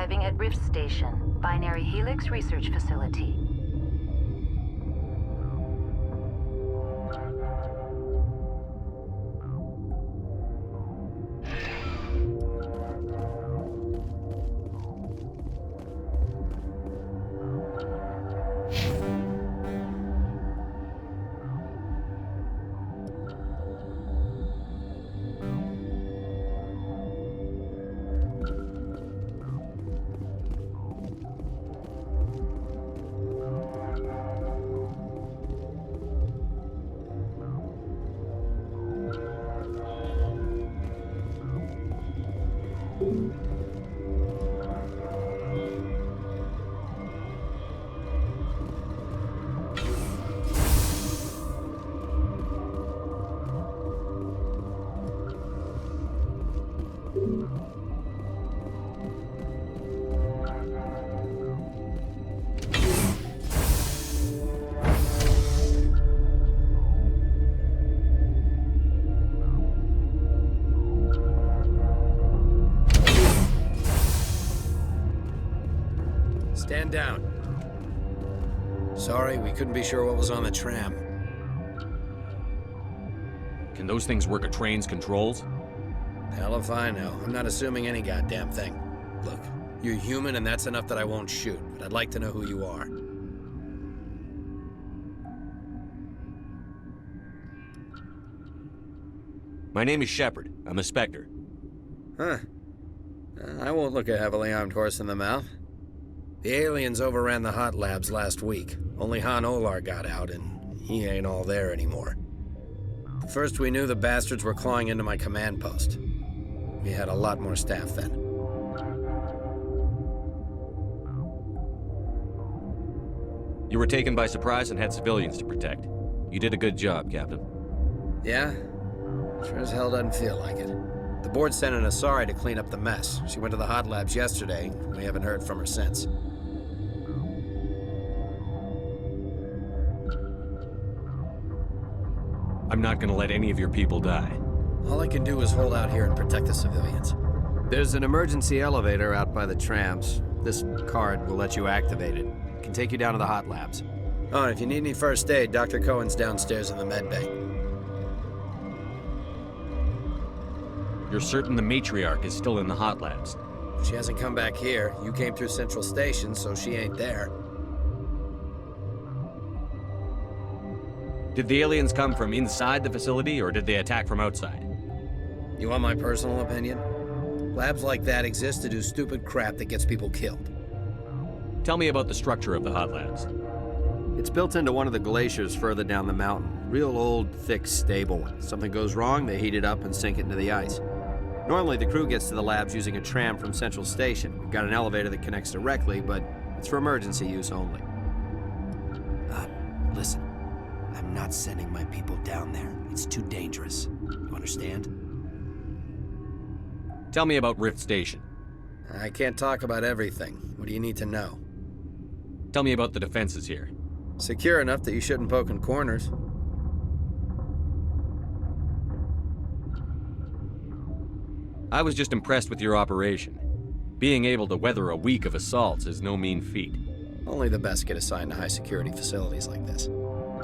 arriving at Rift Station, Binary Helix Research Facility. Stand down. Sorry, we couldn't be sure what was on the tram. Can those things work a train's controls? Hell if I know. I'm not assuming any goddamn thing. Look, you're human and that's enough that I won't shoot, but I'd like to know who you are. My name is Shepard. I'm a Spectre. Huh. I won't look a heavily armed horse in the mouth. The aliens overran the hot labs last week. Only Han Olar got out, and he ain't all there anymore. The first we knew, the bastards were clawing into my command post. We had a lot more staff then. You were taken by surprise and had civilians to protect. You did a good job, Captain. Yeah? Sure as hell doesn't feel like it. The board sent an Asari to clean up the mess. She went to the hot labs yesterday. We haven't heard from her since. I'm not gonna let any of your people die. All I can do is hold out here and protect the civilians. There's an emergency elevator out by the trams. This card will let you activate it. It can take you down to the hot labs. Oh, and if you need any first aid, Dr. Cohen's downstairs in the med bay. You're certain the matriarch is still in the hot labs? She hasn't come back here. You came through Central Station, so she ain't there. Did the aliens come from inside the facility, or did they attack from outside? You want my personal opinion? Labs like that exist to do stupid crap that gets people killed. Tell me about the structure of the hot labs. It's built into one of the glaciers further down the mountain. Real old, thick, stable one. Something goes wrong, they heat it up and sink it into the ice. Normally, the crew gets to the labs using a tram from Central Station. We've got an elevator that connects directly, but it's for emergency use only. Listen. I'm not sending my people down there. It's too dangerous. You understand? Tell me about Rift Station. I can't talk about everything. What do you need to know? Tell me about the defenses here. Secure enough that you shouldn't poke in corners. I was just impressed with your operation. Being able to weather a week of assaults is no mean feat. Only the best get assigned to high-security facilities like this.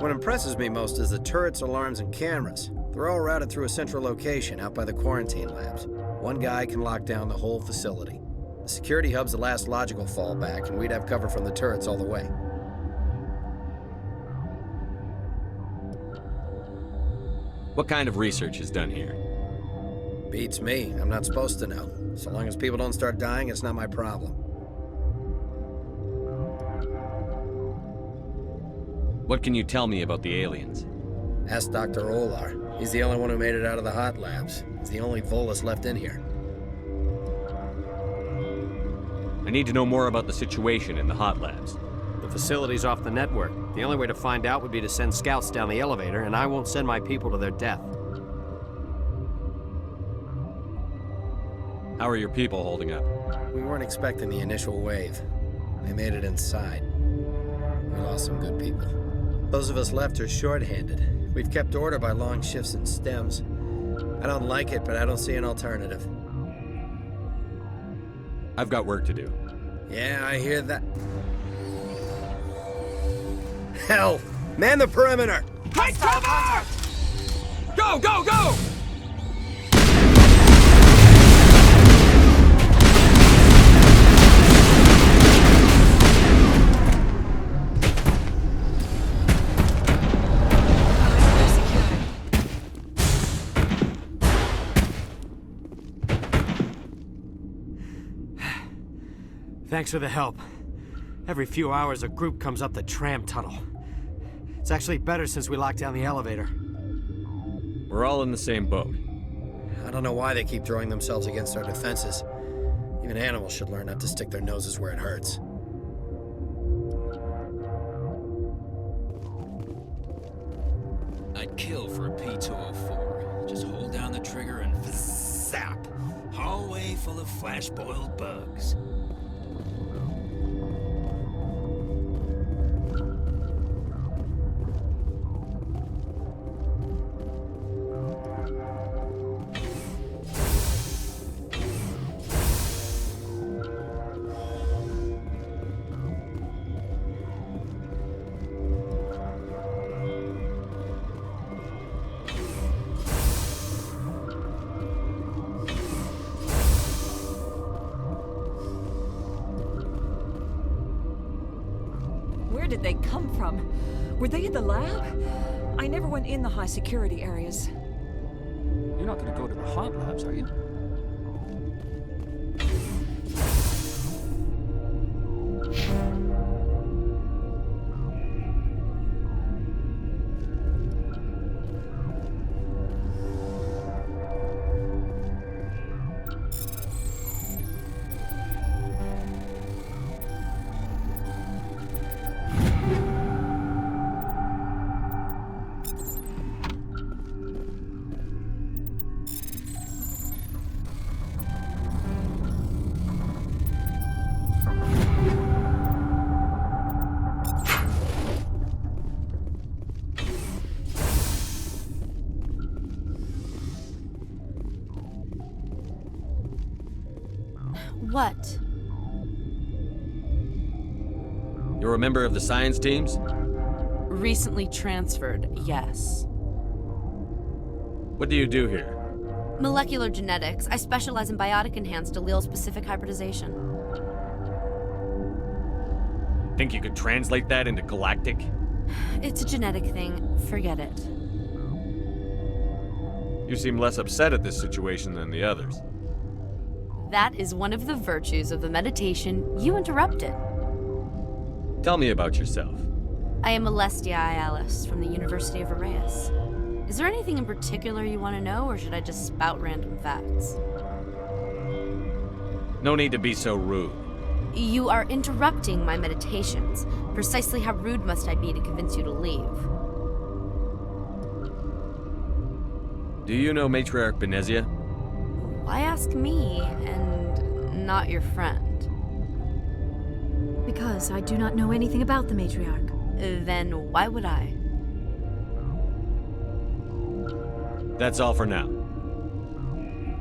What impresses me most is the turrets, alarms, and cameras. They're all routed through a central location out by the quarantine labs. One guy can lock down the whole facility. The security hub's the last logical fallback, and we'd have cover from the turrets all the way. What kind of research is done here? Beats me. I'm not supposed to know. So long as people don't start dying, it's not my problem. What can you tell me about the aliens? Ask Dr. Olar. He's the only one who made it out of the hot labs. He's the only Volus left in here. I need to know more about the situation in the hot labs. The facility's off the network. The only way to find out would be to send scouts down the elevator, and I won't send my people to their death. How are your people holding up? We weren't expecting the initial wave. They made it inside. We lost some good people. Those of us left are short-handed. We've kept order by long shifts and stems. I don't like it, but I don't see an alternative. I've got work to do. Yeah, I hear that. Hell! Man the perimeter! Take cover! Go, go, go! Thanks for the help. Every few hours, a group comes up the tram tunnel. It's actually better since we locked down the elevator. We're all in the same boat. I don't know why they keep throwing themselves against our defenses. Even animals should learn not to stick their noses where it hurts. I'd kill for a P204. Just hold down the trigger and zap! Hallway full of flash-boiled bugs. Where did they come from? Were they in the lab? I never went in the high security areas. You're not gonna go to the hot labs, are you? What? You're a member of the science teams? Recently transferred, yes. What do you do here? Molecular genetics. I specialize in biotic-enhanced allele-specific hybridization. Think you could translate that into galactic? It's a genetic thing. Forget it. You seem less upset at this situation than the others. That is one of the virtues of the meditation you interrupted. Tell me about yourself. I am Alestia Ialis from the University of Arraeus. Is there anything in particular you want to know, or should I just spout random facts? No need to be so rude. You are interrupting my meditations. Precisely how rude must I be to convince you to leave? Do you know Matriarch Benezia? Why ask me and not your friend? Because I do not know anything about the matriarch. Then why would I? That's all for now.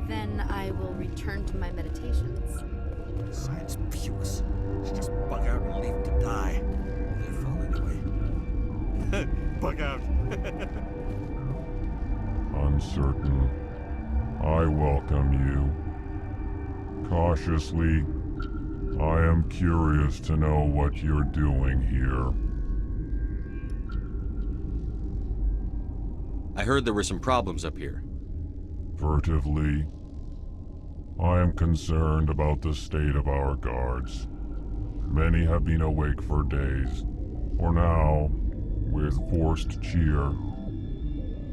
Then I will return to my meditations. Science pukes. Should just bug out and leave him to die. Their fault anyway. Bug out. Uncertain. I welcome you. Cautiously, I am curious to know what you're doing here. I heard there were some problems up here. Furtively, I am concerned about the state of our guards. Many have been awake for days, or now, with forced cheer.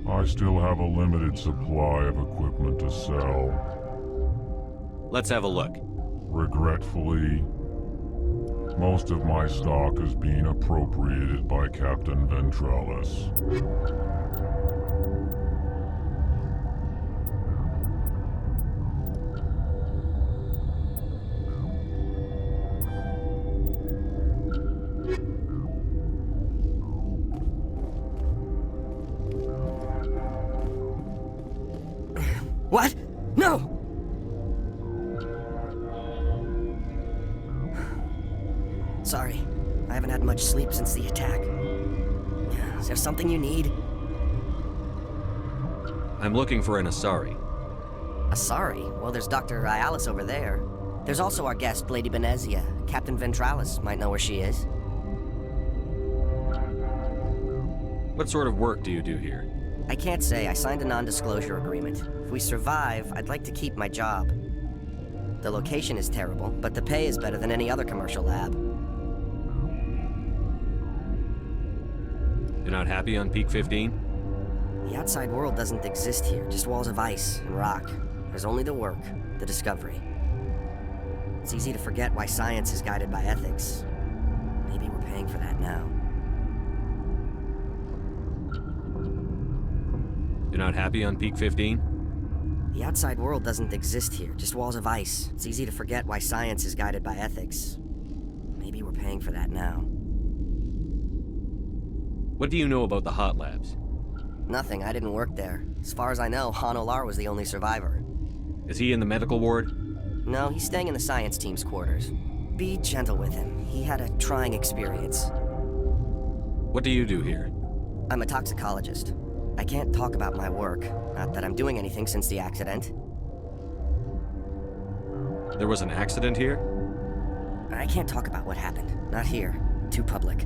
I still have a limited supply of equipment to sell. Let's have a look. Regretfully, most of my stock is being appropriated by Captain Ventralis. What? No! much sleep since the attack. Is there something you need? I'm looking for an Asari. Asari? Well, there's Dr. Ayalis over there. There's also our guest, Lady Benezia. Captain Ventralis might know where she is. What sort of work do you do here? I can't say. I signed a non-disclosure agreement. If we survive, I'd like to keep my job. The location is terrible, but the pay is better than any other commercial lab. You're not happy on Peak 15? The outside world doesn't exist here, just walls of ice and rock. There's only the work, the discovery. It's easy to forget why science is guided by ethics. Maybe we're paying for that now. You're not happy on Peak 15? The outside world doesn't exist here, just walls of ice. It's easy to forget why science is guided by ethics. Maybe we're paying for that now. What do you know about the hot labs? Nothing, I didn't work there. As far as I know, Han Olar was the only survivor. Is he in the medical ward? No, he's staying in the science team's quarters. Be gentle with him. He had a trying experience. What do you do here? I'm a toxicologist. I can't talk about my work. Not that I'm doing anything since the accident. There was an accident here? I can't talk about what happened. Not here. Too public.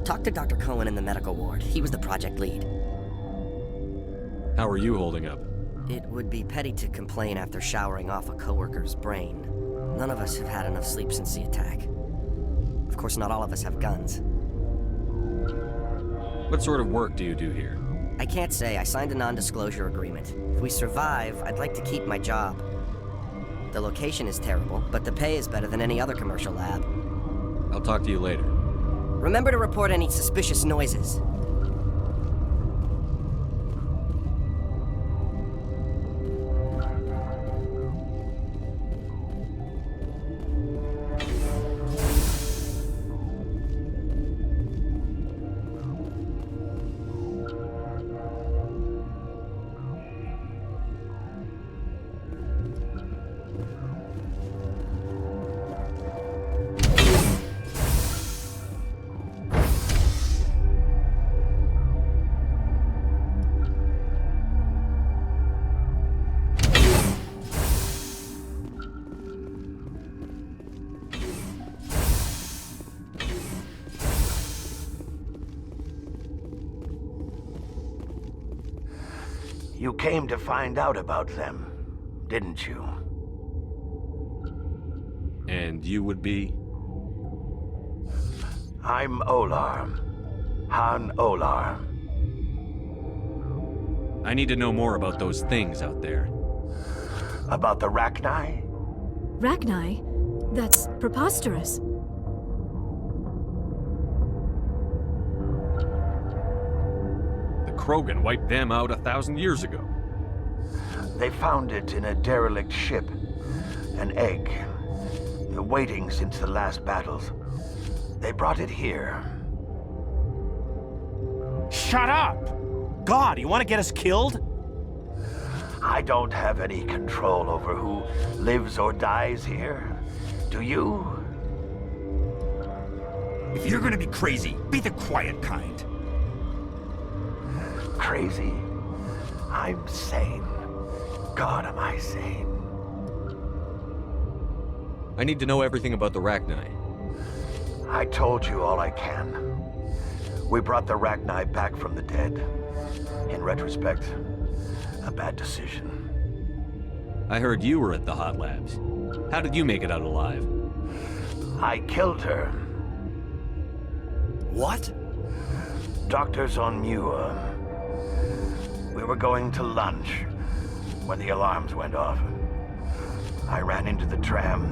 Talk to Dr. Cohen in the medical ward. He was the project lead. How are you holding up? It would be petty to complain after showering off a coworker's brain. None of us have had enough sleep since the attack. Of course, not all of us have guns. What sort of work do you do here? I can't say. I signed a non-disclosure agreement. If we survive, I'd like to keep my job. The location is terrible, but the pay is better than any other commercial lab. I'll talk to you later. Remember to report any suspicious noises. You came to find out about them, didn't you? And you would be? I'm Olar. Han Olar. I need to know more about those things out there. About the Rachni? Rachni? That's preposterous. Krogan wiped them out 1,000 years ago. They found it in a derelict ship. An egg. Waiting since the last battles. They brought it here. Shut up! God, you want to get us killed? I don't have any control over who lives or dies here. Do you? If you're gonna be crazy, be the quiet kind. Crazy? I'm sane. God, am I sane? I need to know everything about the Rachni. I told you all I can. We brought the Rachni back from the dead. In retrospect, a bad decision. I heard you were at the hot labs. How did you make it out alive? I killed her. What? Doctors on Muir. We were going to lunch when the alarms went off. I ran into the tram,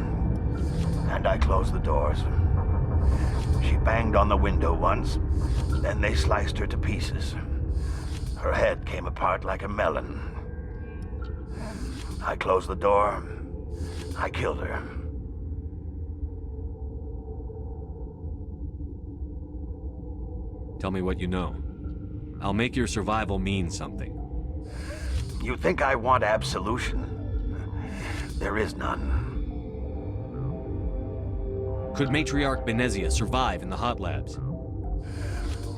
and I closed the doors. She banged on the window once, then they sliced her to pieces. Her head came apart like a melon. I closed the door. I killed her. Tell me what you know. I'll make your survival mean something. You think I want absolution? There is none. Could Matriarch Benezia survive in the hot labs?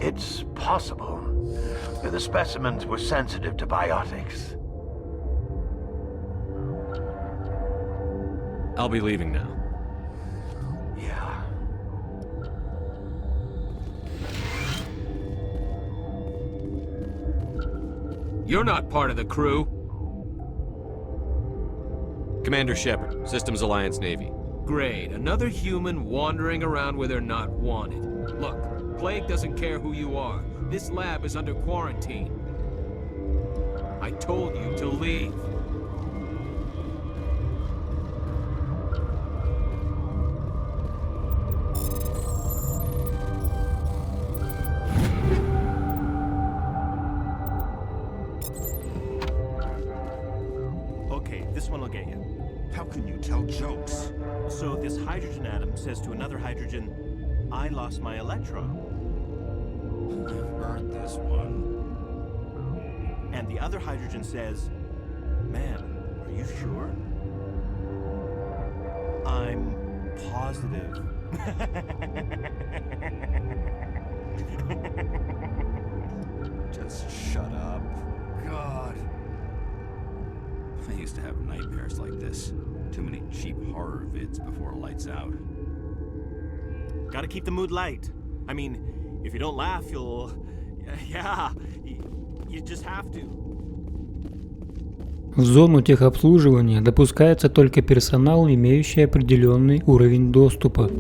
It's possible. The specimens were sensitive to biotics. I'll be leaving now. Yeah. You're not part of the crew. Commander Shepard, Systems Alliance Navy. Great, another human wandering around where they're not wanted. Look, Plague doesn't care who you are. This lab is under quarantine. I told you to leave. Okay, this one will get you. How can you tell jokes? So this hydrogen atom says to another hydrogen, I lost my electron. I've heard this one. And the other hydrogen says, man, are you sure? I'm positive. Just shut up. God. I used to have nightmares like this. Too many cheap horror vids before lights out. Gotta keep the mood light. I mean, if you don't laugh, you'll... Yeah, you just have to. В зону техобслуживания допускается только персонал, имеющий определенный уровень доступа.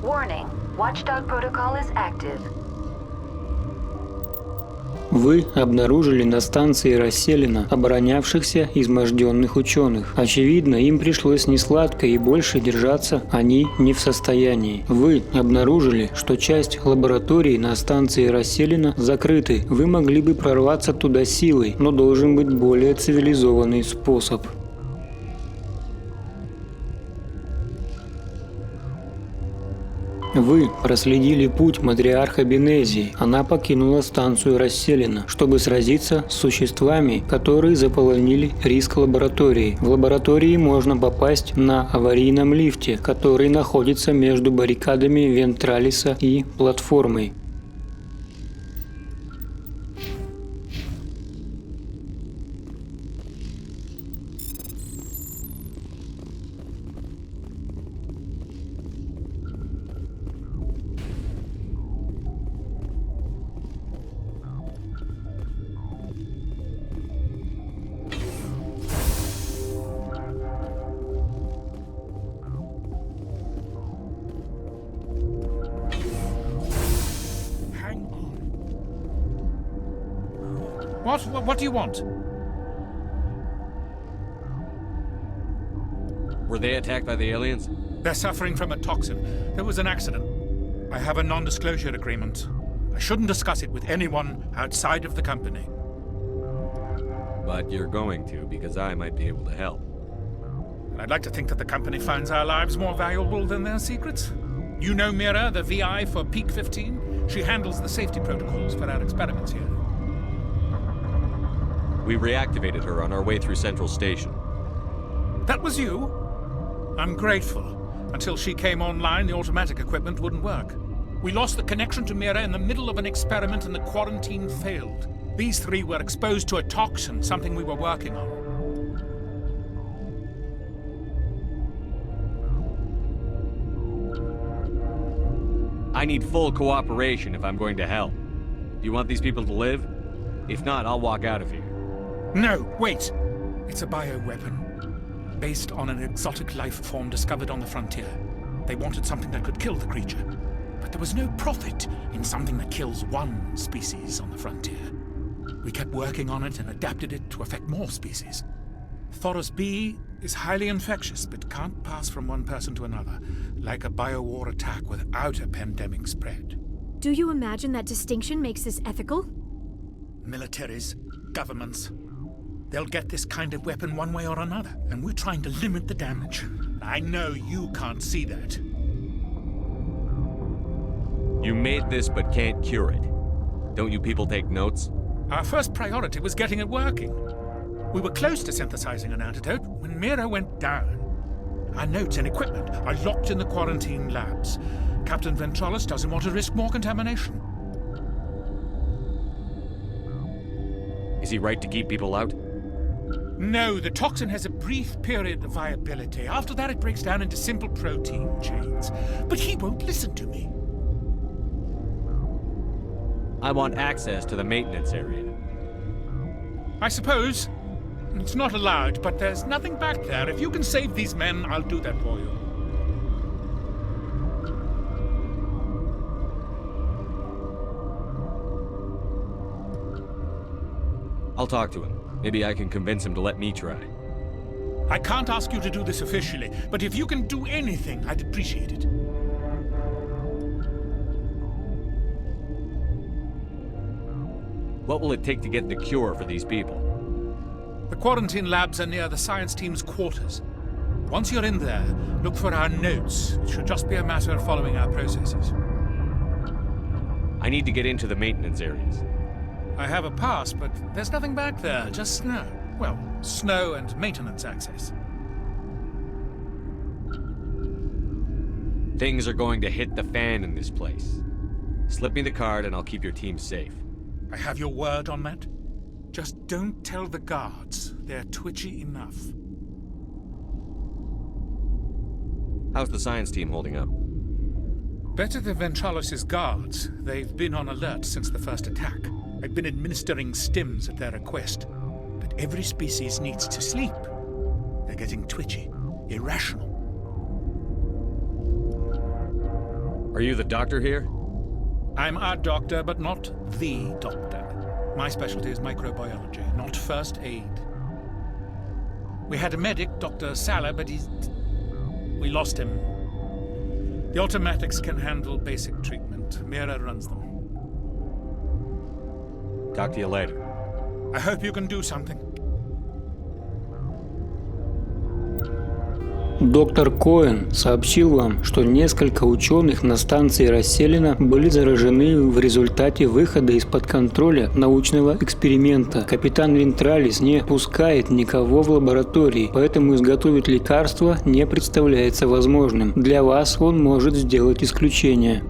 Warning. Watchdog protocol is active. Вы обнаружили на станции Расселина оборонявшихся изможденных ученых. Очевидно, им пришлось несладко и больше держаться они не в состоянии. Вы обнаружили, что часть лабораторий на станции Расселина закрыты. Вы могли бы прорваться туда силой, но должен быть более цивилизованный способ. Вы проследили путь матриарха Бенезии. Она покинула станцию Расселина, чтобы сразиться с существами, которые заполонили риск лаборатории. В лаборатории можно попасть на аварийном лифте, который находится между баррикадами Вентралиса и платформой. What do you want? Were they attacked by the aliens? They're suffering from a toxin. There was an accident. I have a non-disclosure agreement. I shouldn't discuss it with anyone outside of the company. But you're going to, because I might be able to help. And I'd like to think that the company finds our lives more valuable than their secrets. You know Mira, the VI for Peak 15? She handles the safety protocols for our experiments here. We reactivated her on our way through Central Station. That was you? I'm grateful. Until she came online, the automatic equipment wouldn't work. We lost the connection to Mira in the middle of an experiment and the quarantine failed. These three were exposed to a toxin, something we were working on. I need full cooperation if I'm going to help. Do you want these people to live? If not, I'll walk out of here. No, wait! It's a bioweapon. based on an exotic life form discovered on the frontier. They wanted something that could kill the creature, but there was no profit in something that kills one species on the frontier. We kept working on it and adapted it to affect more species. Thoros B is highly infectious, but can't pass from one person to another, like a biowar attack without a pandemic spread. Do you imagine that distinction makes this ethical? Militaries, governments, they'll get this kind of weapon one way or another, and we're trying to limit the damage. I know you can't see that. You made this but can't cure it. Don't you people take notes? Our first priority was getting it working. We were close to synthesizing an antidote when Mira went down. Our notes and equipment are locked in the quarantine labs. Captain Ventralis doesn't want to risk more contamination. Is he right to keep people out? No, the toxin has a brief period of viability. After that, it breaks down into simple protein chains. But he won't listen to me. I want access to the maintenance area. I suppose. It's not allowed, but there's nothing back there. If you can save these men, I'll do that for you. I'll talk to him. Maybe I can convince him to let me try. I can't ask you to do this officially, but if you can do anything, I'd appreciate it. What will it take to get the cure for these people? The quarantine labs are near the science team's quarters. Once you're in there, look for our notes. It should just be a matter of following our processes. I need to get into the maintenance areas. I have a pass, but there's nothing back there, just snow. Well, snow and maintenance access. Things are going to hit the fan in this place. Slip me the card and I'll keep your team safe. I have your word on that. Just don't tell the guards. They're twitchy enough. How's the science team holding up? Better than Ventralis' guards. They've been on alert since the first attack. I've been administering stims at their request. But every species needs to sleep. They're getting twitchy, irrational. Are you the doctor here? I'm a doctor, but not the doctor. My specialty is microbiology, not first aid. We had a medic, Dr. Sala, but we lost him. The automatics can handle basic treatment. Mira runs them. Talk to you later. I hope you can do something. Доктор Коэн сообщил вам, что несколько ученых на станции Расселина были заражены в результате выхода из-под контроля научного эксперимента. Капитан Вентралис не пускает никого в лаборатории, поэтому изготовить лекарство не представляется возможным. Для вас он может сделать исключение.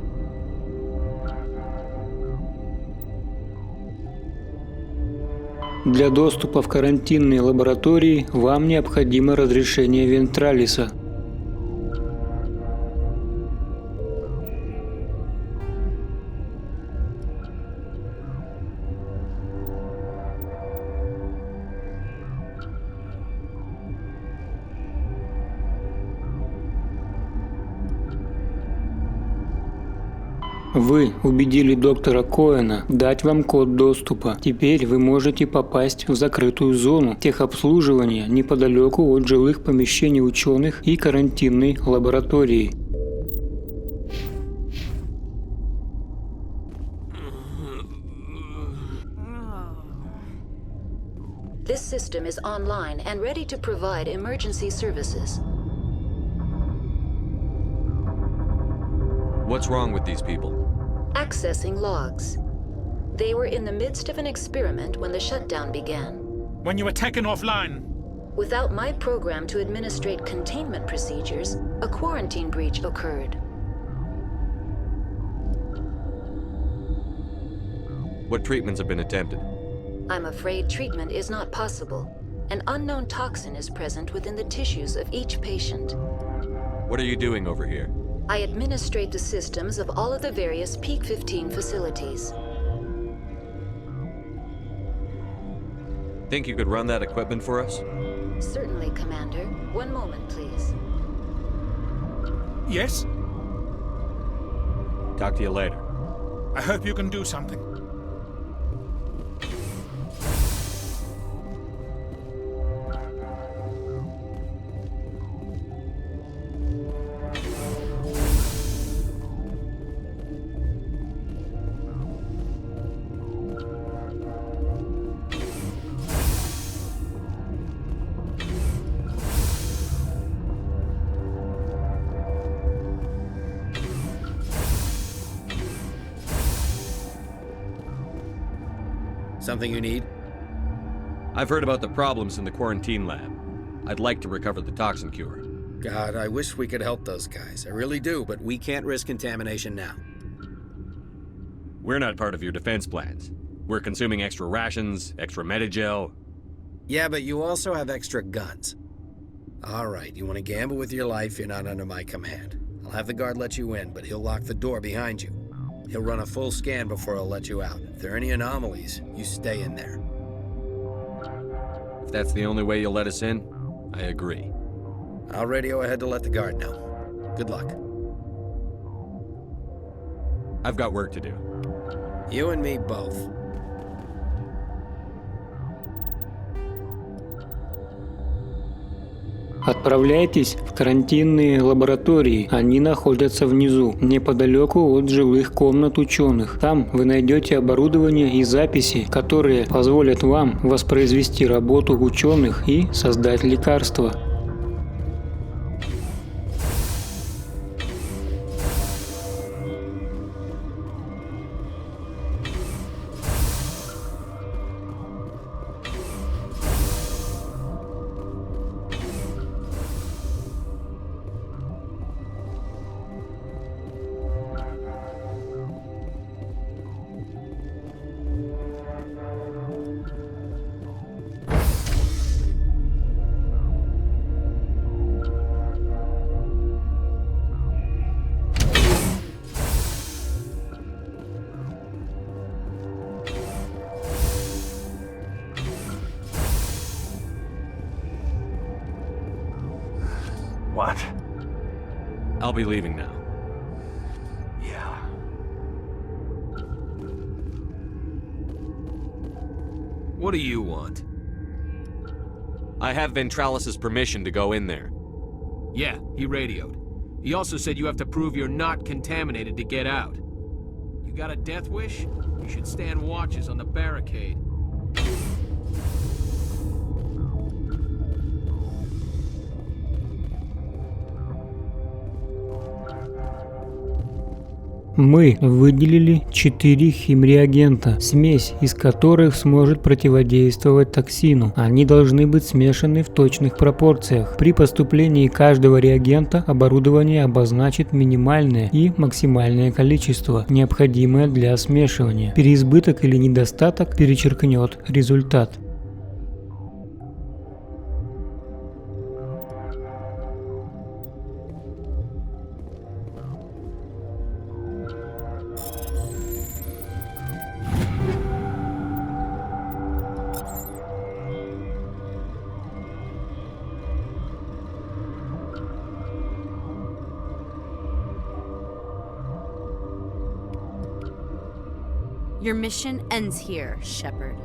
Для доступа в карантинные лаборатории вам необходимо разрешение Вентралиса. Вы убедили доктора Коэна дать вам код доступа. Теперь вы можете попасть в закрытую зону техобслуживания неподалеку от жилых помещений ученых и карантинной лаборатории. This system is online and ready to provide emergency services. What's wrong with these people? Accessing logs. They were in the midst of an experiment when the shutdown began. When you were taken offline. Without my program to administrate containment procedures, a quarantine breach occurred. What treatments have been attempted? I'm afraid treatment is not possible. An unknown toxin is present within the tissues of each patient. What are you doing over here? I administrate the systems of all of the various Peak 15 facilities. Think you could run that equipment for us? Certainly, Commander. One moment, please. Yes? Talk to you later. I hope you can do something. Something you need? I've heard about the problems in the quarantine lab. I'd like to recover the toxin cure. God, I wish we could help those guys. I really do, but we can't risk contamination now. We're not part of your defense plans. We're consuming extra rations, extra Medigel. Yeah, but you also have extra guns. All right, you want to gamble with your life, you're not under my command. I'll have the guard let you in, but he'll lock the door behind you. He'll run a full scan before he'll let you out. If there are any anomalies, you stay in there. If that's the only way you'll let us in, I agree. I'll radio ahead to let the guard know. Good luck. I've got work to do. You and me both. Отправляйтесь в карантинные лаборатории. Они находятся внизу, неподалеку от жилых комнат ученых. Там вы найдете оборудование и записи, которые позволят вам воспроизвести работу ученых и создать лекарства. What? I'll be leaving now. Yeah. What do you want? I have Ventralis's permission to go in there. Yeah, he radioed. He also said you have to prove you're not contaminated to get out. You got a death wish? You should stand watches on the barricade. Мы выделили 4 химреагента, смесь из которых сможет противодействовать токсину. Они должны быть смешаны в точных пропорциях. При поступлении каждого реагента оборудование обозначит минимальное и максимальное количество, необходимое для смешивания. Переизбыток или недостаток перечеркнет результат. Your mission ends here, Shepard.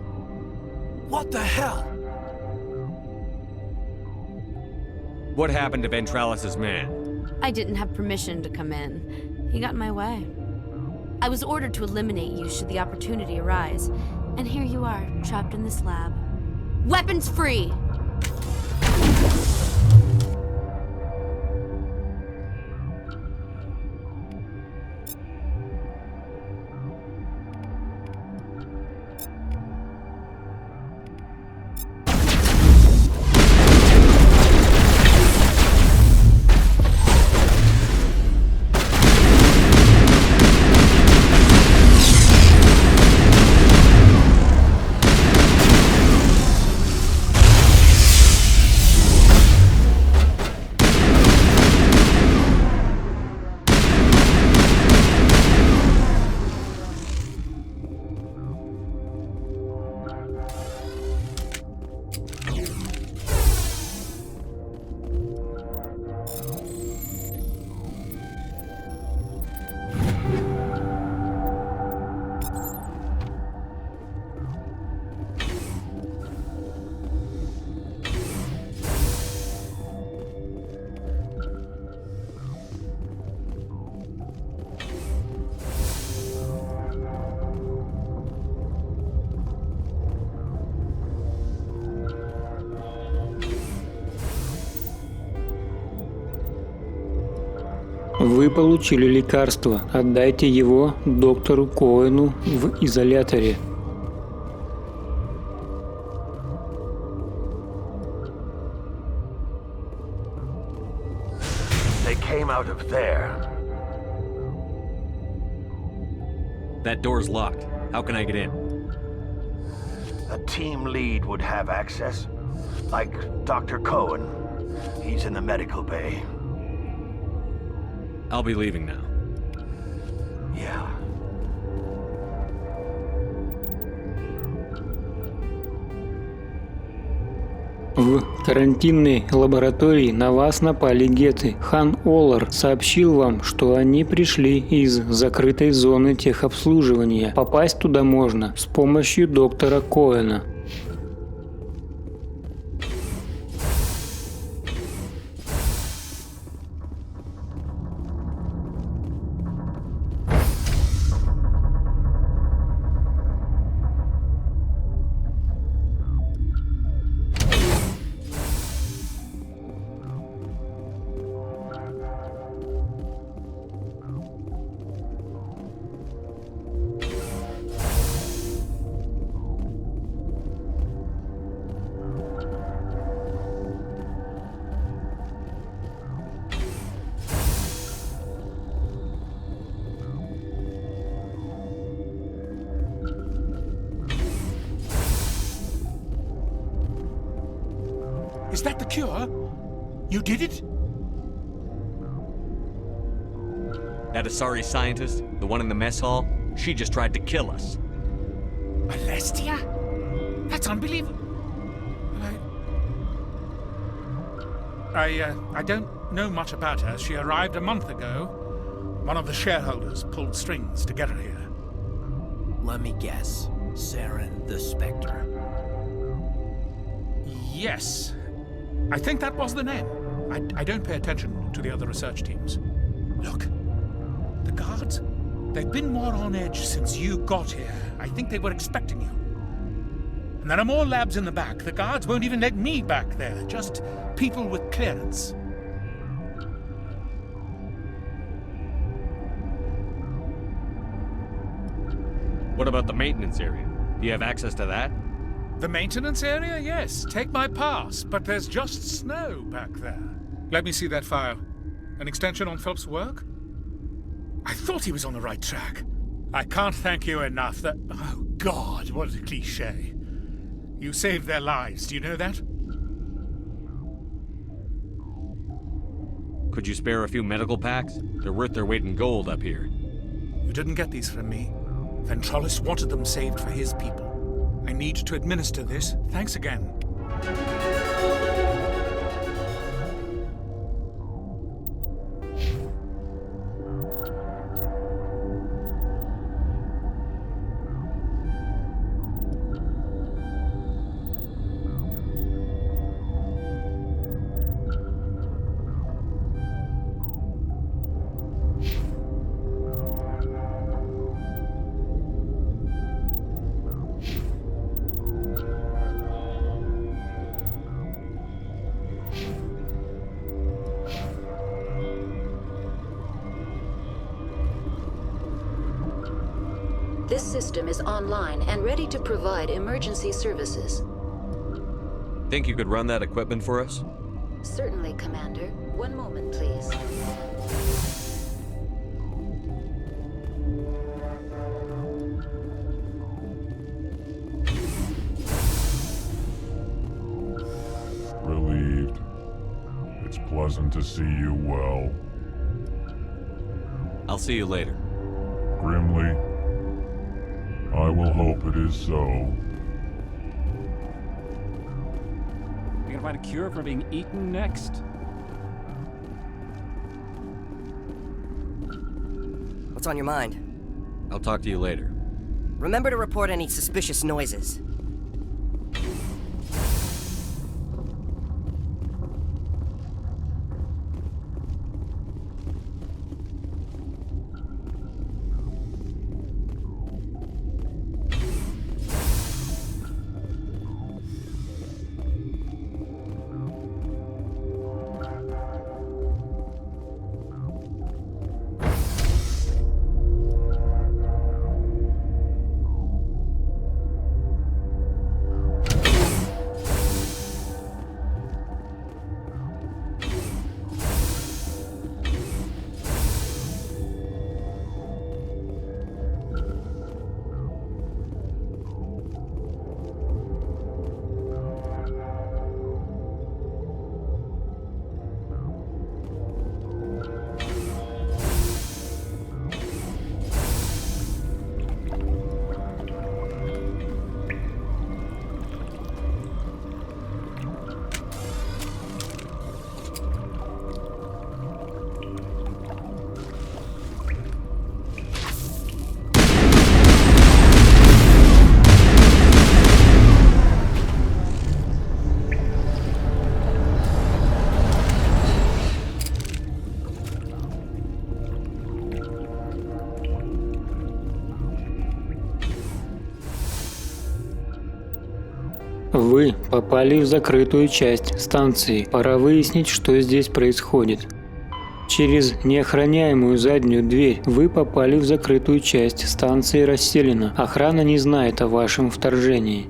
What the hell? What happened to Ventralis's man? I didn't have permission to come in. He got in my way. I was ordered to eliminate you should the opportunity arise. And here you are, trapped in this lab. Weapons free! Вы получили лекарство. Отдайте его доктору Коэну в изоляторе. They came out of there. That door's locked. How can I get in? A team lead would have access, like Dr. Cohen. He's in the medical bay. I'll be leaving now. Yeah. В карантинной лаборатории на вас напали геты. Хан Олар сообщил вам, что они пришли из закрытой зоны техобслуживания. Попасть туда можно с помощью доктора Коэна. Is that the cure? You did it? That Asari scientist, the one in the mess hall, she just tried to kill us. Alestia? That's unbelievable. I don't know much about her. She arrived a month ago. One of the shareholders pulled strings to get her here. Let me guess. Saren the Spectre. Yes. I think that was the name. I don't pay attention to the other research teams. Look, the guards, they've been more on edge since you got here. I think they were expecting you. And there are more labs in the back. The guards won't even let me back there. Just people with clearance. What about the maintenance area? Do you have access to that? The maintenance area? Yes. Take my pass. But there's just snow back there. Let me see that file. An extension on Phelps' work? I thought he was on the right track. I can't thank you enough. That... Oh, God, what a cliché. You saved their lives. Do you know that? Could you spare a few medical packs? They're worth their weight in gold up here. You didn't get these from me. Ventralis wanted them saved for his people. I need to administer this. Thanks again. This system is online and ready to provide emergency services. Think you could run that equipment for us? Certainly, Commander. One moment, please. Relieved. It's pleasant to see you well. I'll see you later. Grimly, I will hope it is so. You gonna find a cure for being eaten next? What's on your mind? I'll talk to you later. Remember to report any suspicious noises. Вы попали в закрытую часть станции. Пора выяснить, что здесь происходит. Через неохраняемую заднюю дверь вы попали в закрытую часть станции расселена. Охрана не знает о вашем вторжении.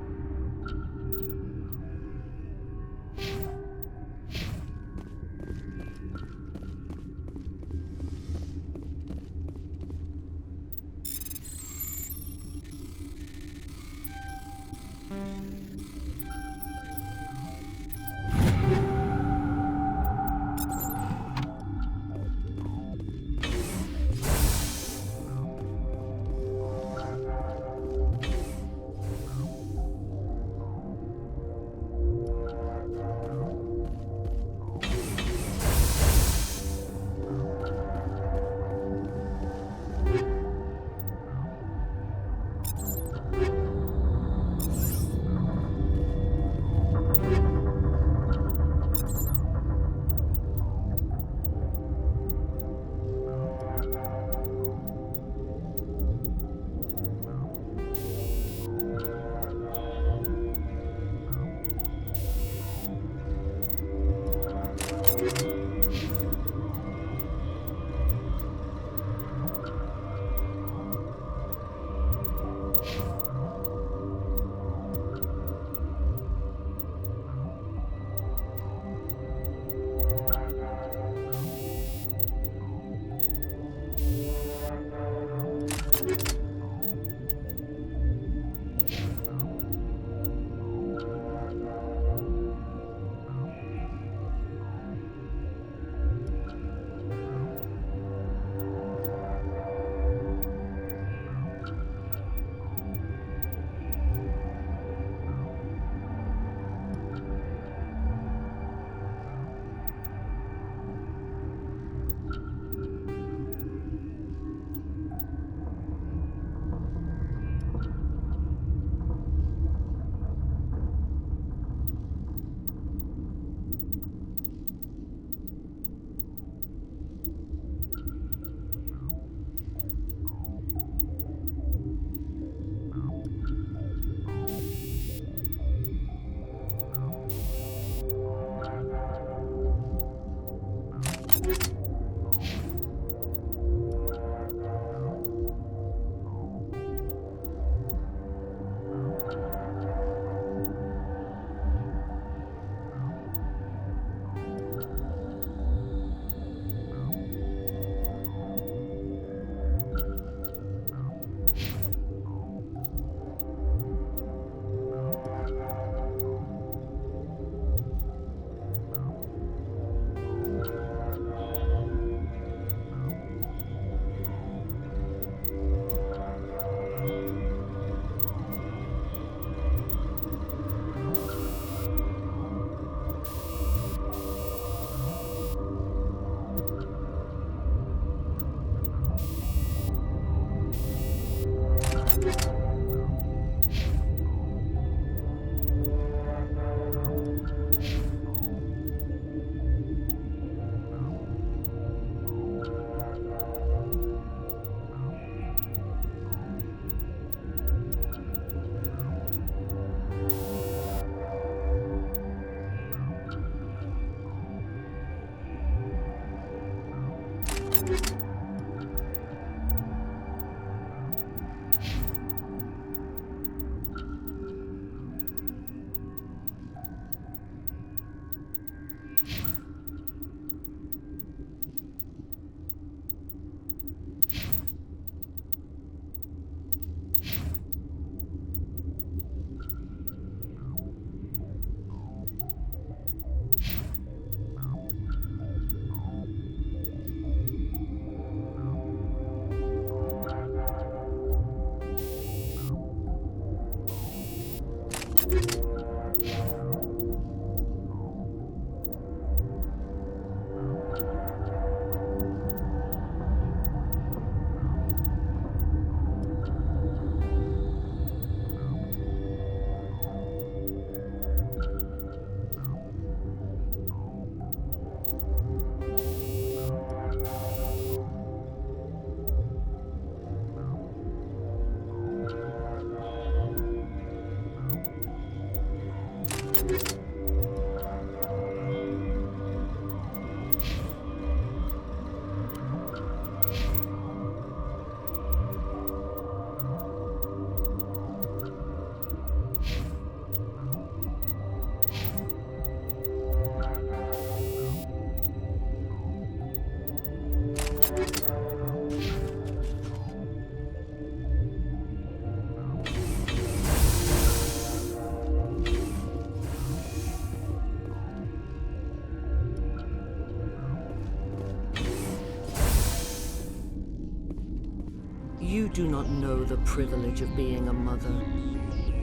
You do not know the privilege of being a mother.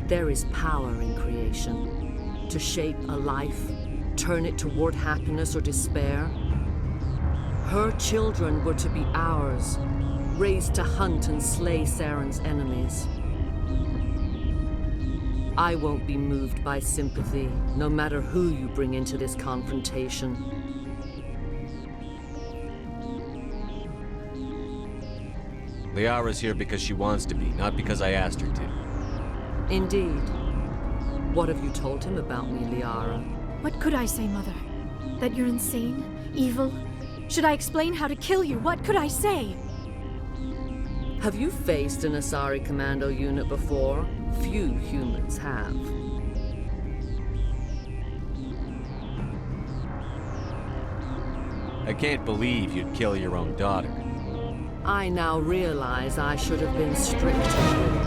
There is power in creation. To shape a life, turn it toward happiness or despair. Her children were to be ours, raised to hunt and slay Saren's enemies. I won't be moved by sympathy, no matter who you bring into this confrontation. Liara's here because she wants to be, not because I asked her to. Indeed. What have you told him about me, Liara? What could I say, Mother? That you're insane? Evil? Should I explain how to kill you? What could I say? Have you faced an Asari commando unit before? Few humans have. I can't believe you'd kill your own daughter. I now realize I should have been stricter.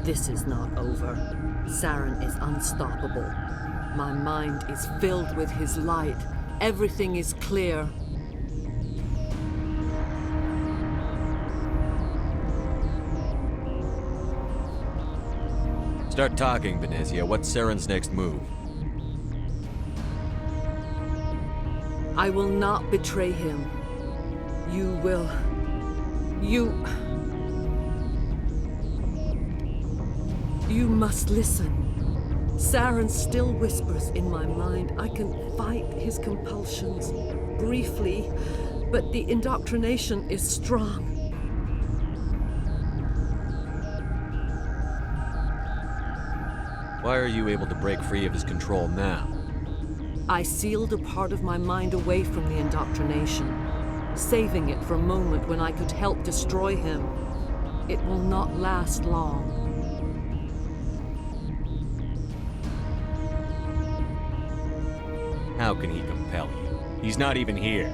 This is not over. Saren is unstoppable. My mind is filled with his light. Everything is clear. Start talking, Benezia. What's Saren's next move? I will not betray him. You will You must listen. Saren still whispers in my mind. I can fight his compulsions briefly, but the indoctrination is strong. Why are you able to break free of his control now? I sealed a part of my mind away from the indoctrination, saving it for a moment when I could help destroy him. It will not last long. How can he compel you? He's not even here.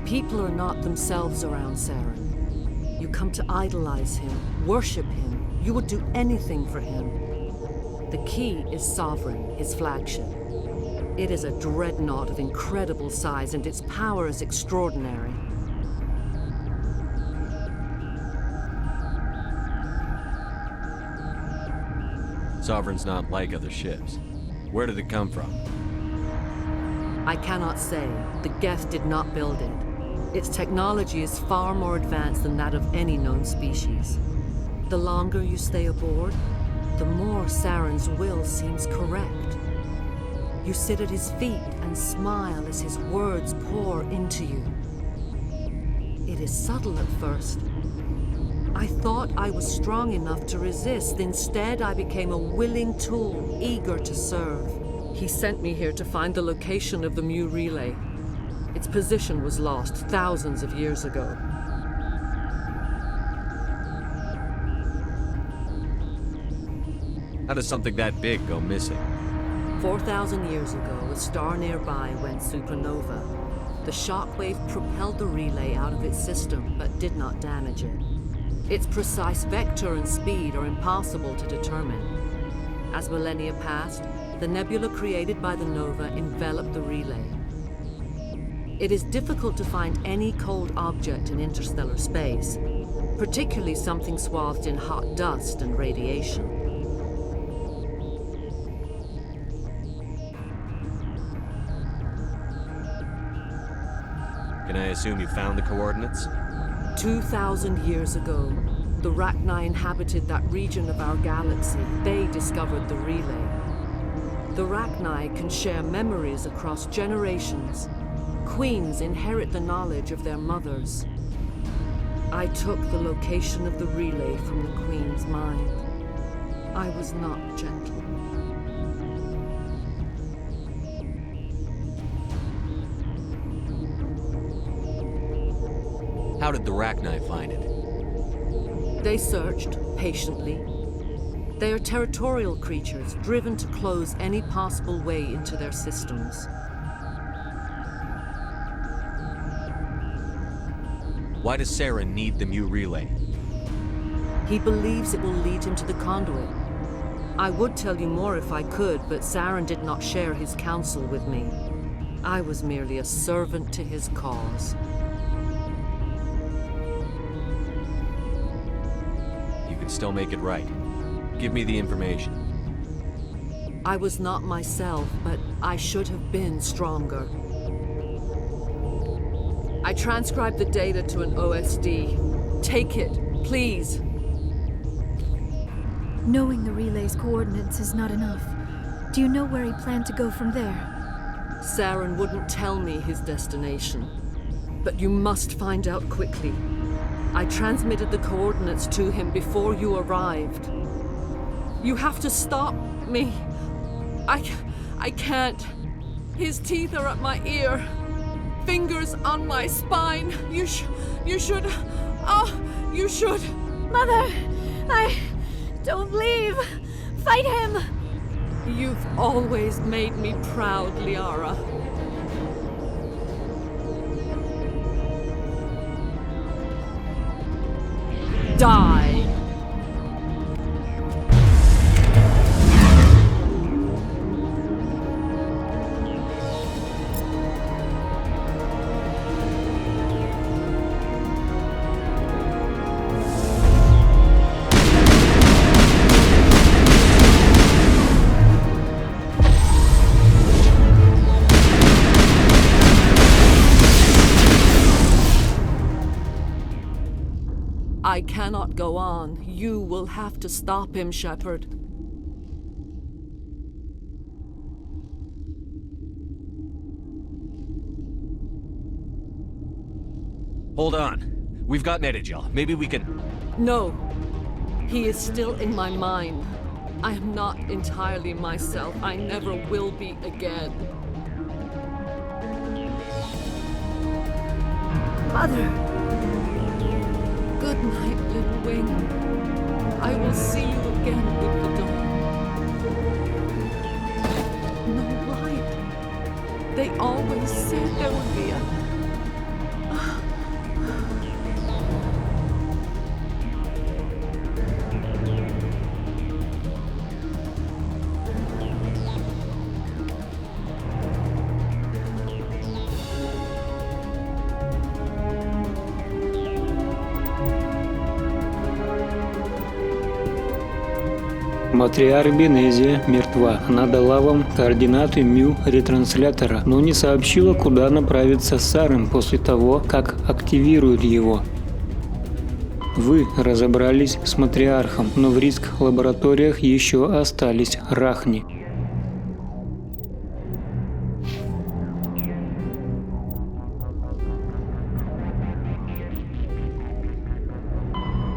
People are not themselves around Saren. You come to idolize him, worship him. You would do anything for him. The key is Sovereign, his flagship. It is a dreadnought of incredible size, and its power is extraordinary. Sovereign's not like other ships. Where did it come from? I cannot say. The Geth did not build it. Its technology is far more advanced than that of any known species. The longer you stay aboard, the more Saren's will seems correct. You sit at his feet and smile as his words pour into you. It is subtle at first. I thought I was strong enough to resist. Instead, I became a willing tool, eager to serve. He sent me here to find the location of the Mu relay. Its position was lost thousands of years ago. How does something that big go missing? 4,000 years ago, a star nearby went supernova. The shockwave propelled the relay out of its system, but did not damage it. Its precise vector and speed are impossible to determine. As millennia passed, the nebula created by the nova enveloped the relay. It is difficult to find any cold object in interstellar space, particularly something swathed in hot dust and radiation. Can I assume you found the coordinates? 2,000 years ago, the Rachni inhabited that region of our galaxy. They discovered the relay. The Rachni can share memories across generations. Queens inherit the knowledge of their mothers. I took the location of the relay from the Queen's mind. I was not gentle. How did the Rachni find it? They searched patiently. They are territorial creatures, driven to close any possible way into their systems. Why does Saren need the Mu relay? He believes it will lead him to the conduit. I would tell you more if I could, but Saren did not share his counsel with me. I was merely a servant to his cause. You can still make it right. Give me the information. I was not myself, but I should have been stronger. I transcribed the data to an OSD. Take it, please. Knowing the relay's coordinates is not enough. Do you know where he planned to go from there? Saren wouldn't tell me his destination. But you must find out quickly. I transmitted the coordinates to him before you arrived. You have to stop me. I can't. His teeth are at my ear. Fingers on my spine. You should. Oh, you should. Mother, don't leave. Fight him. You've always made me proud, Liara. Die. I cannot go on. You will have to stop him, Shepard. Hold on. We've got Medigel. Maybe we can... No. He is still in my mind. I am not entirely myself. I never will be again. Mother! Good night, little wing. I will see you again with the dawn. No light. They always said there would be a... Матриарх Бенезия мертва. Она дала вам координаты ретранслятора, но не сообщила, куда направиться Сарен после того, как активируют его. Вы разобрались с матриархом, но в риск-лабораториях еще остались рахни.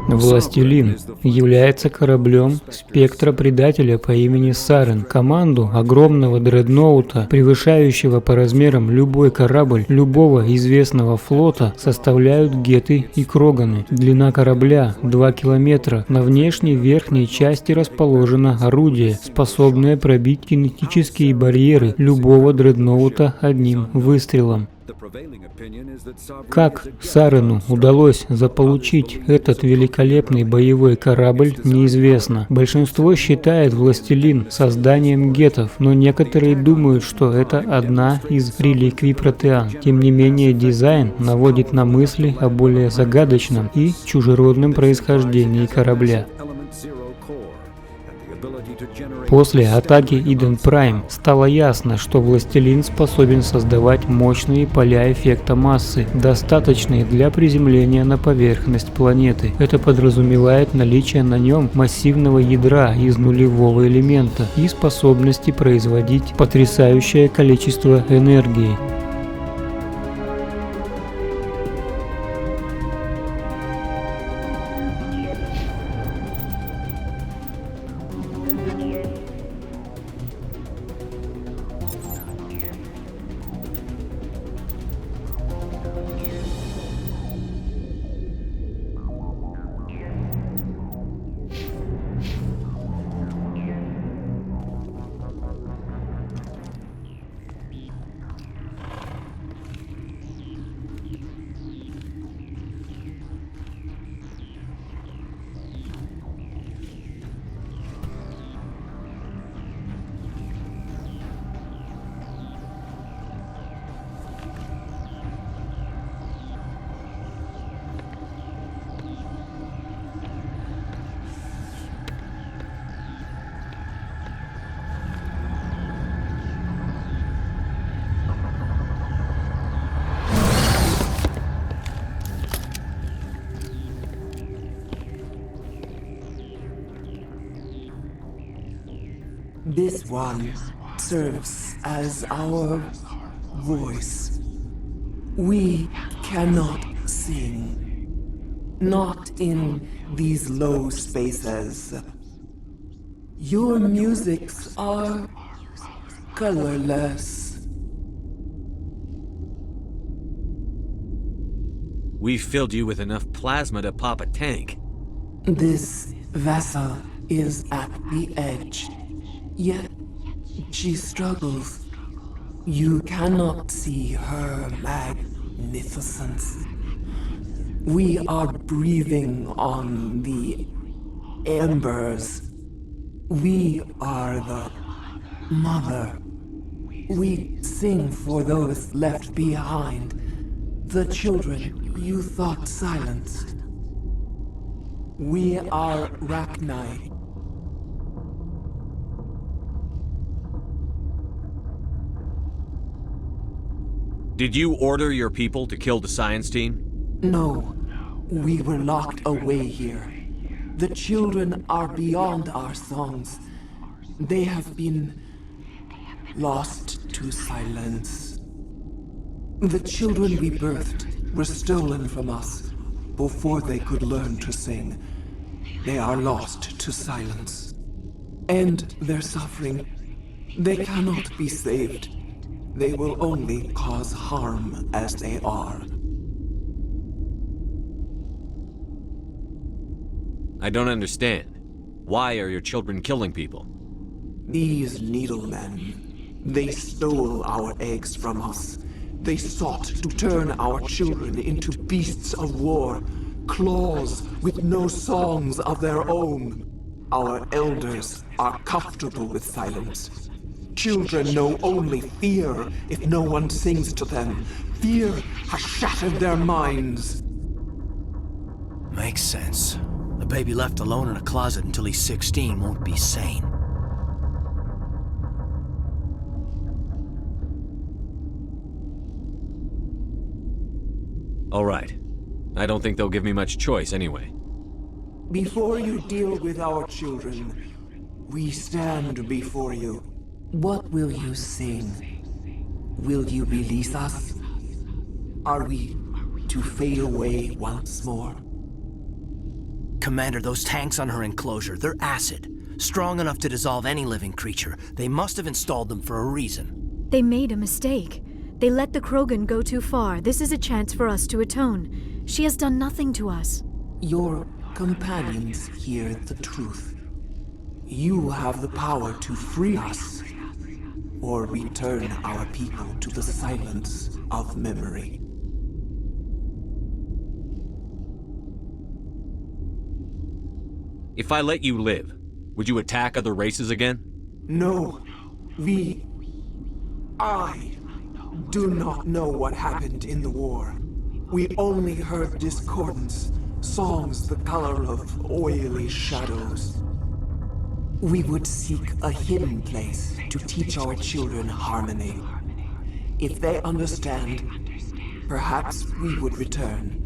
Властелин является кораблем спектра предателя по имени Сарен. Команду огромного дредноута, превышающего по размерам любой корабль любого известного флота, составляют геты и кроганы. Длина корабля 2 километра. На внешней верхней части расположено орудие, способное пробить кинетические барьеры любого дредноута одним выстрелом. Как Сарену удалось заполучить этот великолепный боевой корабль, неизвестно. Большинство считает Властелин созданием гетов, но некоторые думают, что это одна из реликвий протеан. Тем не менее, дизайн наводит на мысли о более загадочном и чужеродном происхождении корабля. После атаки Иден Прайм стало ясно, что Властелин способен создавать мощные поля эффекта массы, достаточные для приземления на поверхность планеты. Это подразумевает наличие на нем массивного ядра из нулевого элемента и способности производить потрясающее количество энергии. This one serves as our voice. We cannot sing. Not in these low spaces. Your musics are colorless. We filled you with enough plasma to pop a tank. This vessel is at the edge. Yet she struggles. You cannot see her magnificence. We are breathing on the embers. We are the mother. We sing for those left behind, the children you thought silenced. We are Rachni. Did you order your people to kill the science team? No. We were locked away here. The children are beyond our songs. They have been lost to silence. The children we birthed were stolen from us before they could learn to sing. They are lost to silence. And their suffering, they cannot be saved. They will only cause harm as they are. I don't understand. Why are your children killing people? These needlemen, they stole our eggs from us. They sought to turn our children into beasts of war, claws with no songs of their own. Our elders are comfortable with silence. Children know only fear if no one sings to them. Fear has shattered their minds. Makes sense. A baby left alone in a closet until he's 16 won't be sane. All right. I don't think they'll give me much choice anyway. Before you deal with our children, we stand before you. What will you sing? Will you release us? Are we to fade away once more? Commander, those tanks on her enclosure, they're acid. Strong enough to dissolve any living creature. They must have installed them for a reason. They made a mistake. They let the Krogan go too far. This is a chance for us to atone. She has done nothing to us. Your companions hear the truth. You have the power to free us, or return our people to the silence of memory. If I let you live, would you attack other races again? No. I do not know what happened in the war. We only heard discordance, songs the color of oily shadows. We would seek a hidden place to teach our children harmony. If they understand, perhaps we would return.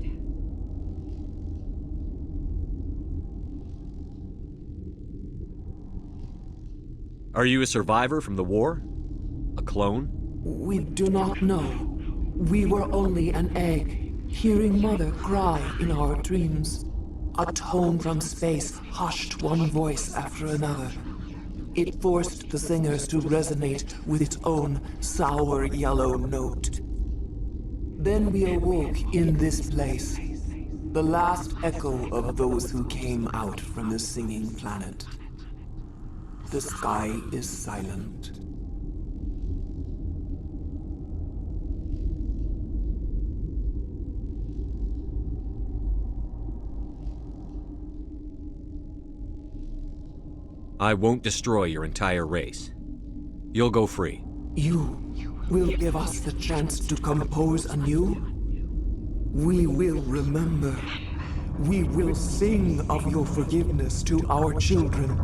Are you a survivor from the war? A clone? We do not know. We were only an egg, hearing Mother cry in our dreams. A tone from space hushed one voice after another. It forced the singers to resonate with its own sour yellow note. Then we awoke in this place, the last echo of those who came out from the singing planet. The sky is silent. I won't destroy your entire race. You'll go free. You will give us the chance to compose anew? We will remember. We will sing of your forgiveness to our children.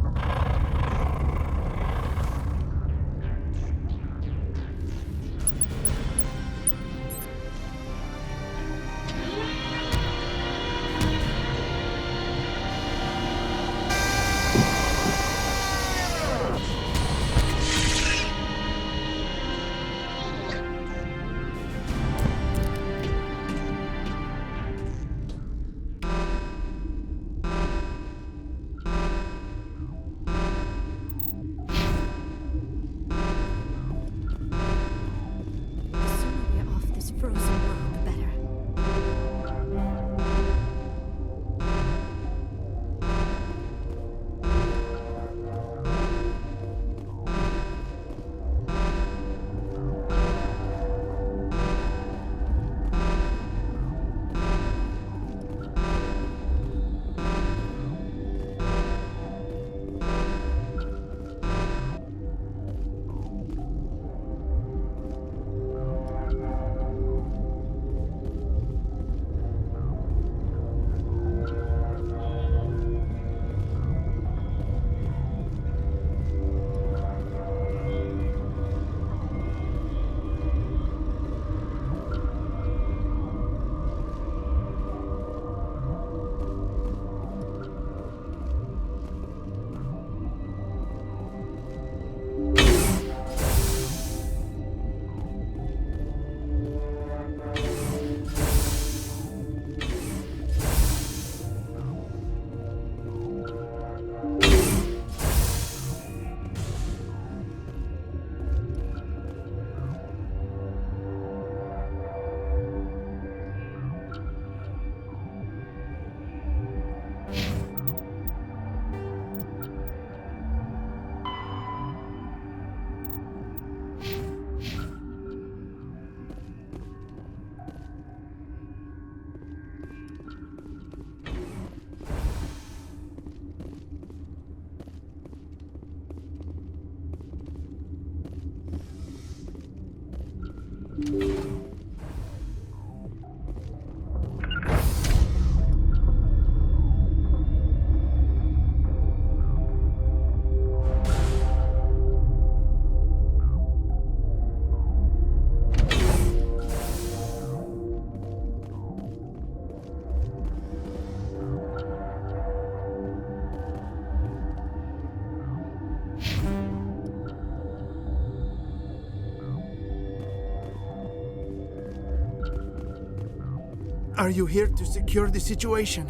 Are you here to secure the situation?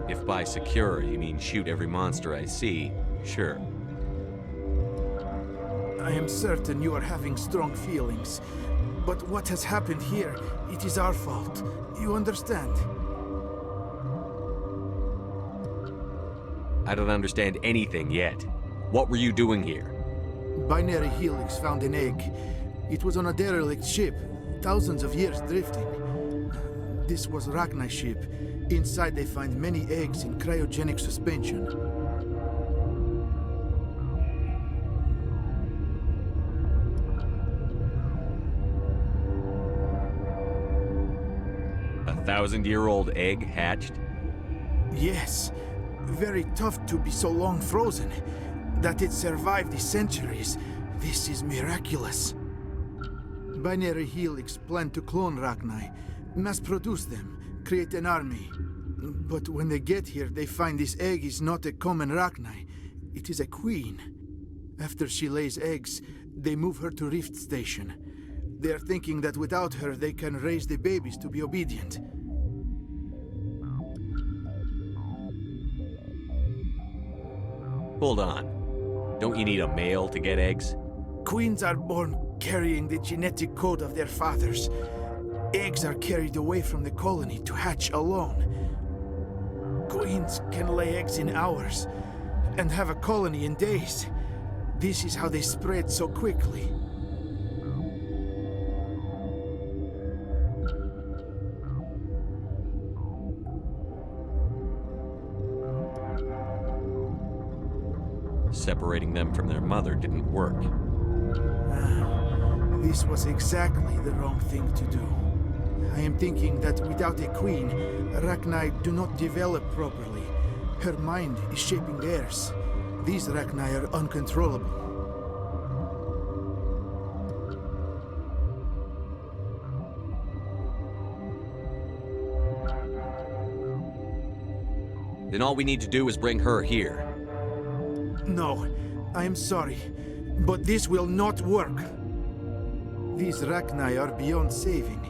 If by secure you mean shoot every monster I see, sure. I am certain you are having strong feelings. But what has happened here, it is our fault. You understand? I don't understand anything yet. What were you doing here? Binary Helix found an egg. It was on a derelict ship, thousands of years drifting. This was Rachni's ship. Inside they find many eggs in cryogenic suspension. A 1,000-year-old egg hatched? Yes. Very tough to be so long frozen. That it survived the centuries. This is miraculous. Binary Helix planned to clone Rachni, mass-produce them, create an army. But when they get here, they find this egg is not a common Rachni. It is a queen. After she lays eggs, they move her to Rift Station. They are thinking that without her, they can raise the babies to be obedient. Hold on. Don't you need a male to get eggs? Queens are born carrying the genetic code of their fathers. Eggs are carried away from the colony to hatch alone. Queens can lay eggs in hours and have a colony in days. This is how they spread so quickly. Separating them from their mother didn't work. This was exactly the wrong thing to do. I am thinking that without a queen, Rachni do not develop properly. Her mind is shaping theirs. These Rachni are uncontrollable. Then all we need to do is bring her here. No, I am sorry, but this will not work. These Rachni are beyond saving.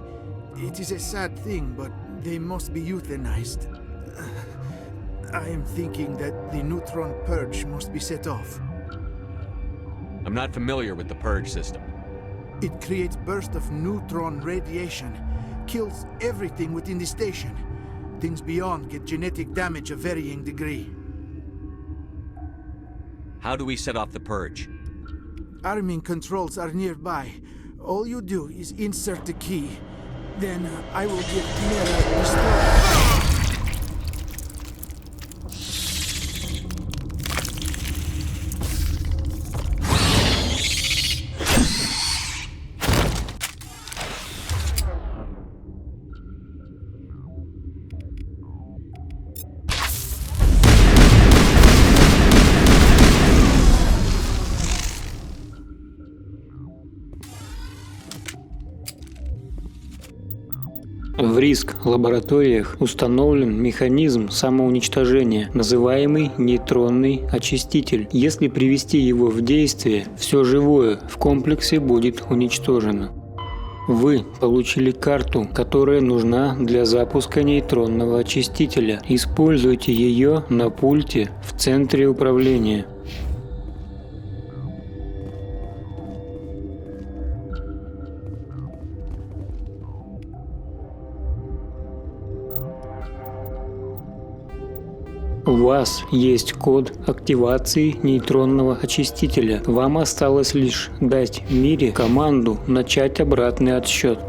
It is a sad thing, but they must be euthanized. I am thinking that the neutron purge must be set off. I'm not familiar with the purge system. It creates bursts of neutron radiation, kills everything within the station. Things beyond get genetic damage of varying degree. How do we set off the purge? Arming controls are nearby. All you do is insert the key. Then I will give Mira restore. В риск-лабораториях установлен механизм самоуничтожения, называемый нейтронный очиститель. Если привести его в действие, все живое в комплексе будет уничтожено. Вы получили карту, которая нужна для запуска нейтронного очистителя. Используйте ее на пульте в центре управления. У вас есть код активации нейтронного очистителя. Вам осталось лишь дать Мире команду начать обратный отсчет.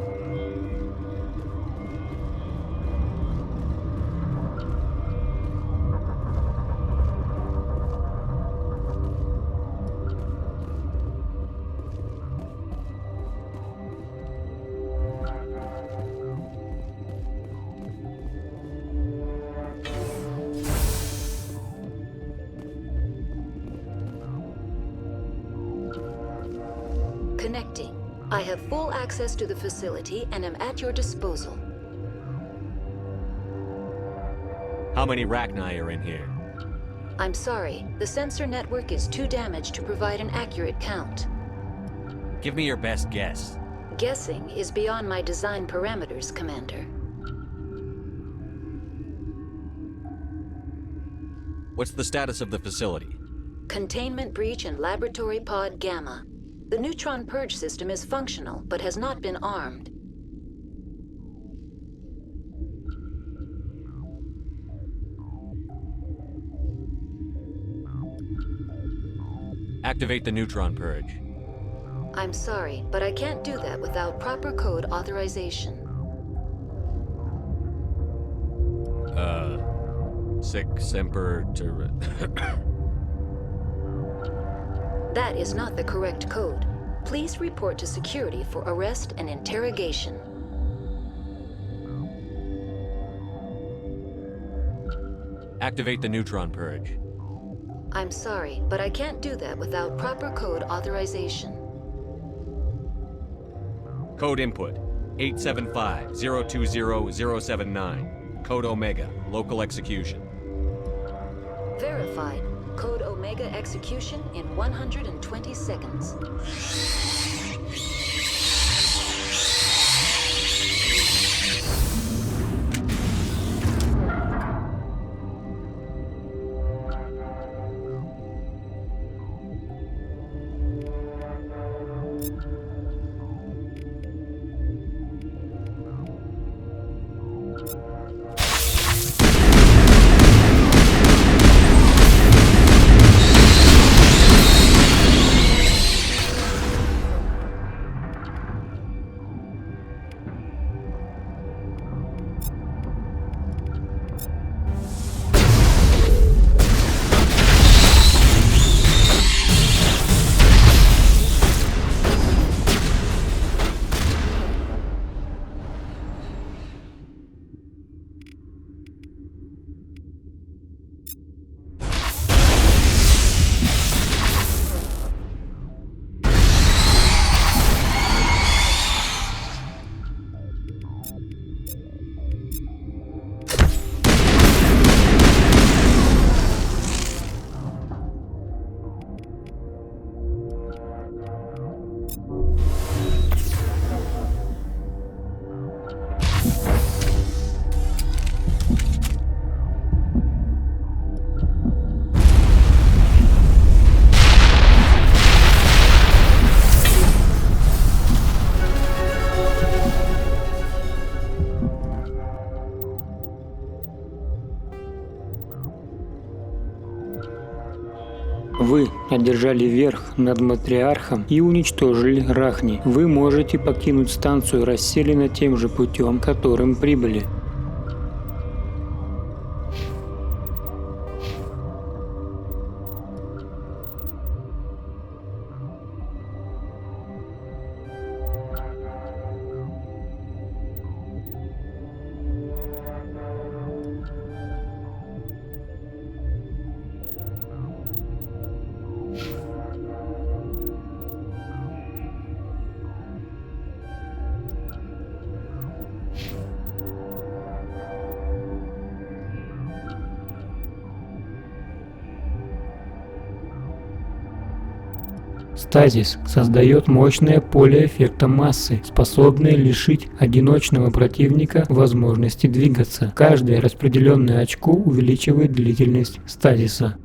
Connecting. I have full access to the facility and am at your disposal. How many Rachni are in here? I'm sorry, the sensor network is too damaged to provide an accurate count. Give me your best guess. Guessing is beyond my design parameters, Commander. What's the status of the facility? Containment breach in Laboratory Pod Gamma. The neutron purge system is functional, but has not been armed. Activate the neutron purge. I'm sorry, but I can't do that without proper code authorization. Sic semper That is not the correct code. Please report to security for arrest and interrogation. Activate the neutron purge. I'm sorry, but I can't do that without proper code authorization. Code input 875-020-079. Code Omega, local execution. Verified. Code Omega execution in 120 seconds. Вы одержали верх над матриархом и уничтожили Рахни. Вы можете покинуть станцию Расселена тем же путем, которым прибыли. Стазис создает мощное поле эффекта массы, способное лишить одиночного противника возможности двигаться. Каждое распределенное очко увеличивает длительность стазиса.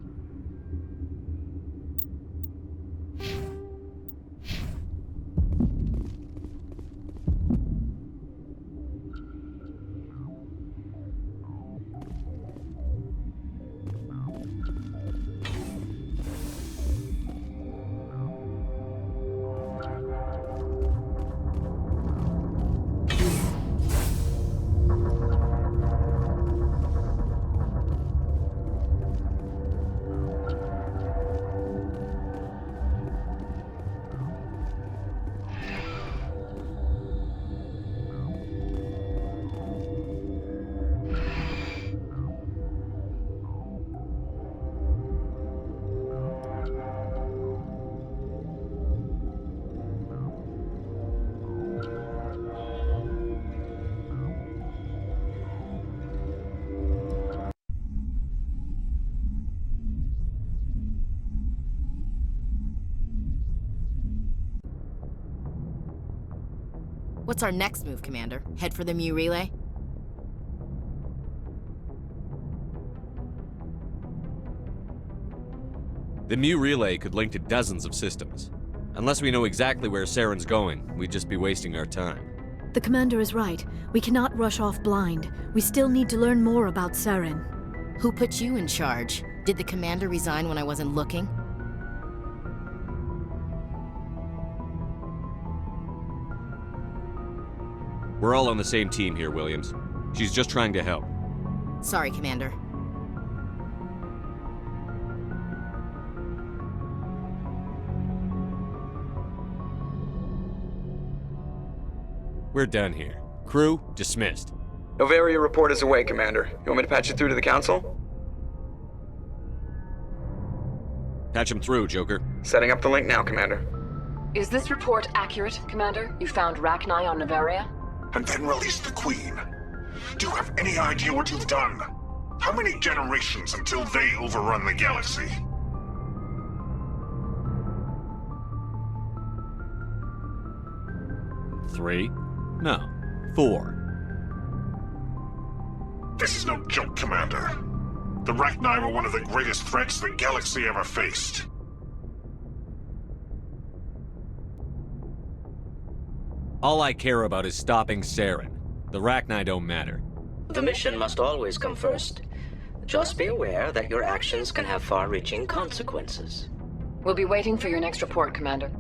What's our next move, Commander? Head for the Mu relay? The Mu relay could link to dozens of systems. Unless we know exactly where Saren's going, we'd just be wasting our time. The commander is right. We cannot rush off blind. We still need to learn more about Saren. Who put you in charge? Did the commander resign when I wasn't looking? We're all on the same team here, Williams. She's just trying to help. Sorry, Commander. We're done here. Crew, dismissed. Noveria report is away, Commander. You want me to patch it through to the Council? Patch him through, Joker. Setting up the link now, Commander. Is this report accurate, Commander? You found Rachni on Noveria? And then released the Queen. Do you have any idea what you've done? How many generations until they overrun the galaxy? Three? No, 4. This is no joke, Commander. The Rachni were one of the greatest threats the galaxy ever faced. All I care about is stopping Saren. The Rachni don't matter. The mission must always come first. Just be aware that your actions can have far-reaching consequences. We'll be waiting for your next report, Commander.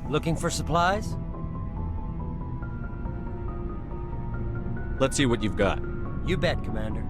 Looking for supplies? Let's see what you've got. You bet, Commander.